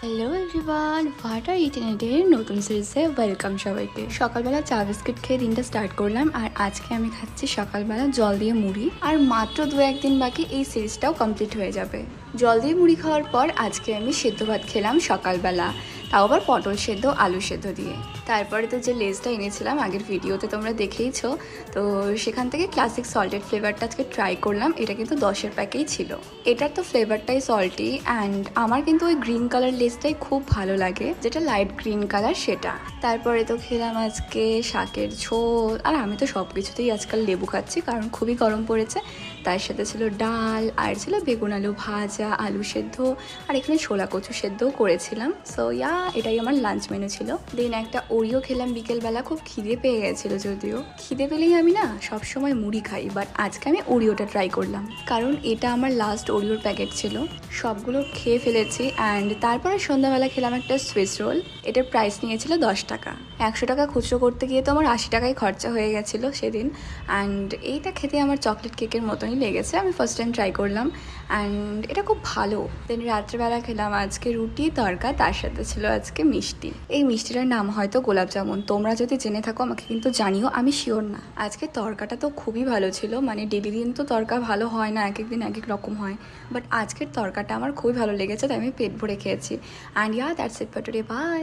Hello everyone, what are ইন্টারনেটের নতুন সিরিজে ওয়েলকাম সবাইকে। সকালবেলা চা বিস্কিট খেয়ে দিনটা স্টার্ট করলাম, আর আজকে আমি খাচ্ছি সকালবেলা জল দিয়ে মুড়ি। আর মাত্র 2-1 দিন বাকি এই সিরিজটাও কমপ্লিট হয়ে যাবে। জল দিয়ে মুড়ি খাওয়ার পর আজকে আমি সেদ্ধ ভাত খেলাম সকালবেলা, তাও আবার পটল সেদ্ধ আলু সেদ্ধ দিয়ে। তারপরে তো যে লেসটা এনেছিলাম আগের ভিডিওতে তোমরা দেখেইছো, তো সেখান থেকে ক্লাসিক সল্টেড ফ্লেভারটা আজকে ট্রাই করলাম। এটা কিন্তু 10-এর প্যাকেই ছিল। এটার তো ফ্লেভারটাই সল্টি, অ্যান্ড আমার কিন্তু ওই গ্রিন কালার লেসটাই খুব ভালো লাগে, যেটা লাইট গ্রিন কালার সেটা। তারপরে তো খেলাম আজকে শাকের ঝোল, আর আমি তো সব কিছুতেই আজকাল লেবু খাচ্ছি কারণ খুবই গরম পড়েছে। তার সাথে ছিল ডাল, আর ছিল বেগুন আলু ভাজা, আলু সেদ্ধ, আর এখানে ছোলা কচু সেদ্ধও করেছিলাম। সো এটাই আমার লাঞ্চ মেনু ছিল। দেন একটা ওরিও খেলাম বিকেলবেলা, খুব খিদে পেয়ে গেছিলো। যদিও খিদে পেলেই আমি না সবসময় মুড়ি খাই, বাট আজকে আমি ওরিওটা ট্রাই করলাম কারণ এটা আমার লাস্ট ওরিওর প্যাকেট ছিল। সবগুলো খেয়ে ফেলেছি। অ্যান্ড তারপরে সন্ধ্যাবেলা খেলাম একটা সুইস রোল। এটার প্রাইস নিয়েছিল 10 টাকা। 100 টাকা খুচরো করতে গিয়ে তো আমার 80 টাকায় খরচা হয়ে গেছিলো সেদিন। অ্যান্ড এইটা খেতে আমার চকলেট কেকের মতনই লেগেছে। আমি ফার্স্ট টাইম ট্রাই করলাম, অ্যান্ড এটা খুব ভালো। দেন রাত্রেবেলা খেলাম আজকে রুটি তড়কা, তার সাথে ছিল আজকে মিষ্টি। এই মিষ্টিটার নাম হয়তো গোলাপ জামুন। তোমরা যদি জেনে থাকো আমাকে কিন্তু জানিও, আমি শিওর না। আজকে তড়কাটা তো খুবই ভালো ছিল, মানে ডেলি দিন তো তড়কা ভালো হয় না, এক এক দিন এক এক রকম হয়, বাট আজকের তড়কাটা আমার খুবই ভালো লেগেছে, তাই আমি পেট ভরে খেয়েছি। And that's it for today, by.